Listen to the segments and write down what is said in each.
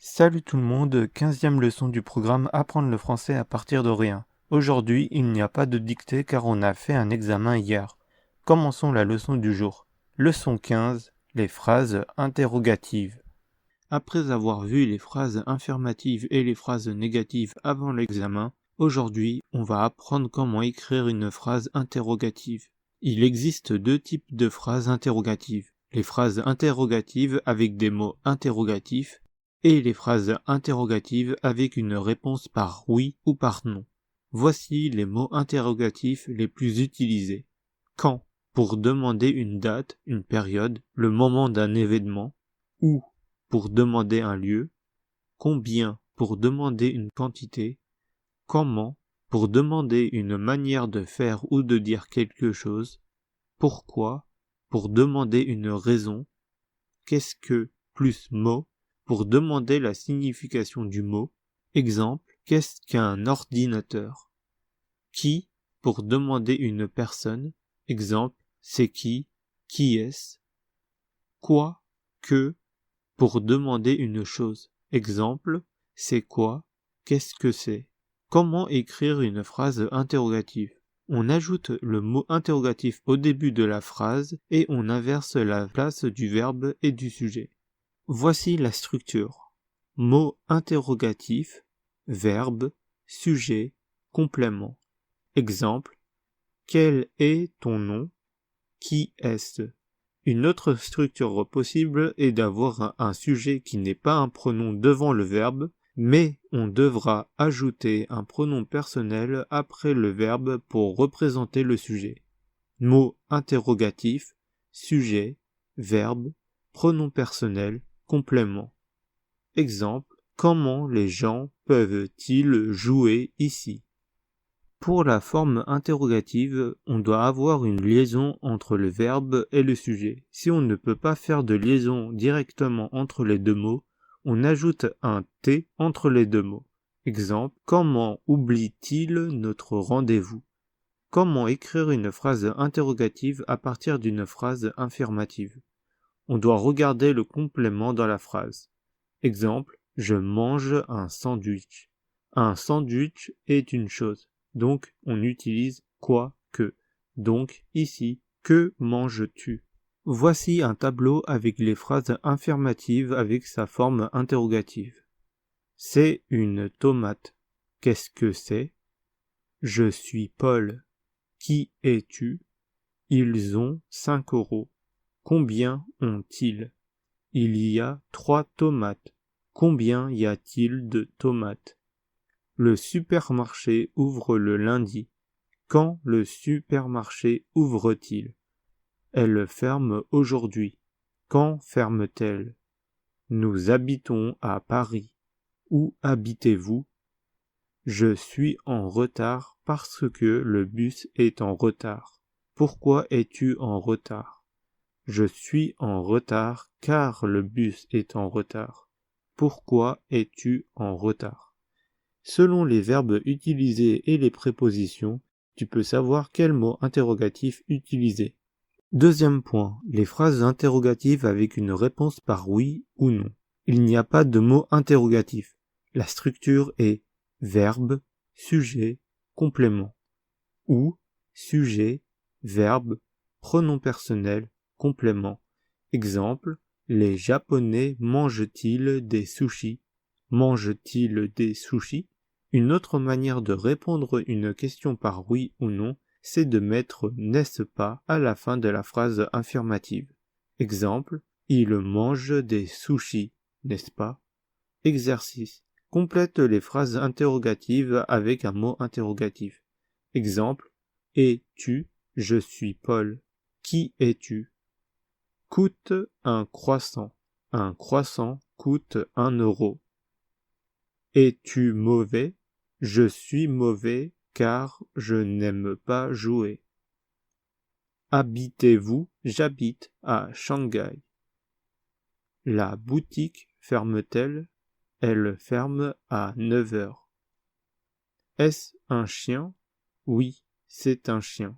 Salut tout le monde, 15e leçon du programme Apprendre le français à partir de rien. Aujourd'hui, il n'y a pas de dictée car on a fait un examen hier. Commençons la leçon du jour. Leçon 15, les phrases interrogatives. Après avoir vu les phrases affirmatives et les phrases négatives avant l'examen, aujourd'hui, on va apprendre comment écrire une phrase interrogative. Il existe deux types de phrases interrogatives. Les phrases interrogatives avec des mots interrogatifs et les phrases interrogatives avec une réponse par oui ou par non. Voici les mots interrogatifs les plus utilisés. Quand, pour demander une date, une période, le moment d'un événement. Où, pour demander un lieu. Combien, pour demander une quantité. Comment, pour demander une manière de faire ou de dire quelque chose. Pourquoi, pour demander une raison. Qu'est-ce que, plus mot, pour demander la signification du mot. Exemple, qu'est-ce qu'un ordinateur? Qui, pour demander une personne. Exemple, c'est qui est-ce? Quoi, que, pour demander une chose. Exemple, c'est quoi? Qu'est-ce que c'est? Comment écrire une phrase interrogative? On ajoute le mot interrogatif au début de la phrase et on inverse la place du verbe et du sujet. Voici la structure. Mot interrogatif, verbe, sujet, complément. Exemple, quel est ton nom? Qui est-ce? Une autre structure possible est d'avoir un sujet qui n'est pas un pronom devant le verbe, mais on devra ajouter un pronom personnel après le verbe pour représenter le sujet. Mot interrogatif, sujet, verbe, pronom personnel, complément. Exemple, comment les gens peuvent-ils jouer ici? Pour la forme interrogative, on doit avoir une liaison entre le verbe et le sujet. Si on ne peut pas faire de liaison directement entre les deux mots, on ajoute un T entre les deux mots. Exemple, comment oublie-t-il notre rendez-vous? Comment écrire une phrase interrogative à partir d'une phrase affirmative? On doit regarder le complément dans la phrase. Exemple, je mange un sandwich. Un sandwich est une chose. Donc, on utilise quoi que. Donc, ici, que manges-tu? Voici un tableau avec les phrases affirmatives avec sa forme interrogative. C'est une tomate. Qu'est-ce que c'est? Je suis Paul. Qui es-tu? Ils ont 5 euros. Combien ont-ils? Il y a 3 tomates. Combien y a-t-il de tomates? Le supermarché ouvre le lundi. Quand le supermarché ouvre-t-il? Elle ferme aujourd'hui. Quand ferme-t-elle? Nous habitons à Paris. Où habitez-vous? Je suis en retard parce que le bus est en retard. Pourquoi es-tu en retard? Je suis en retard car le bus est en retard. Pourquoi es-tu en retard? Selon les verbes utilisés et les prépositions, tu peux savoir quel mot interrogatif utiliser. Deuxième point, les phrases interrogatives avec une réponse par oui ou non. Il n'y a pas de mot interrogatif. La structure est verbe, sujet, complément. Ou, sujet, verbe, pronom personnel, complément. Exemple, les Japonais mangent-ils des sushis? Mangent-ils des sushis? Une autre manière de répondre une question par oui ou non, c'est de mettre n'est-ce pas à la fin de la phrase affirmative. Exemple, ils mangent des sushis, n'est-ce pas? Exercice. Complète les phrases interrogatives avec un mot interrogatif. Exemple, es-tu? Je suis Paul. Qui es-tu? Coûte un croissant. Un croissant coûte 1 euro. Es-tu mauvais? Je suis mauvais car je n'aime pas jouer. Habitez-vous? J'habite à Shanghai. La boutique ferme-t-elle? Elle ferme à 9 heures. Est-ce un chien? Oui, c'est un chien.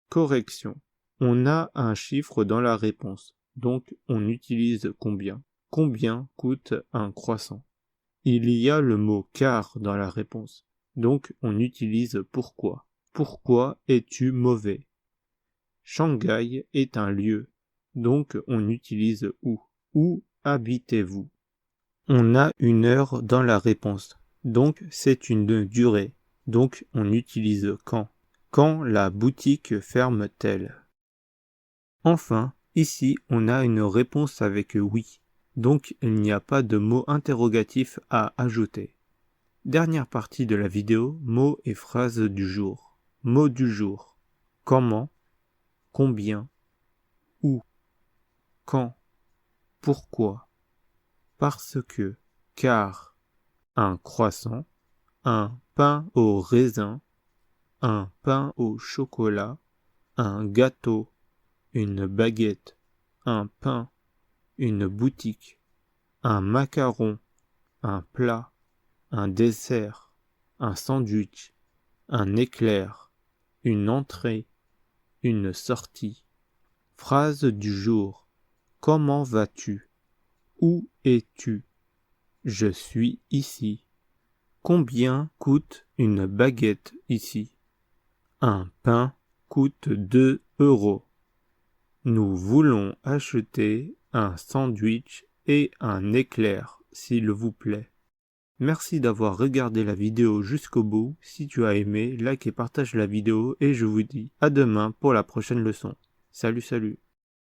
Correction. On a un chiffre dans la réponse, donc on utilise combien? Combien coûte un croissant? Il y a le mot car dans la réponse, donc on utilise pourquoi. Pourquoi es-tu mauvais? Shanghai est un lieu, donc on utilise où. Où habitez-vous? On a une heure dans la réponse, donc c'est une durée, donc on utilise quand. Quand la boutique ferme-t-elle? Enfin, ici on a une réponse avec oui, donc il n'y a pas de mot interrogatif à ajouter. Dernière partie de la vidéo, mots et phrases du jour. Mots du jour. Comment? Combien? Où? Quand? Pourquoi? Parce que, car, un croissant, un pain au raisin, un pain au chocolat, un gâteau, une baguette, un pain, une boutique, un macaron, un plat, un dessert, un sandwich, un éclair, une entrée, une sortie. Phrase du jour. Comment vas-tu? Où es-tu? Je suis ici. Combien coûte une baguette ici? Un pain coûte 2 €. Nous voulons acheter un sandwich et un éclair, s'il vous plaît. Merci d'avoir regardé la vidéo jusqu'au bout. Si tu as aimé, like et partage la vidéo et je vous dis à demain pour la prochaine leçon. Salut, salut.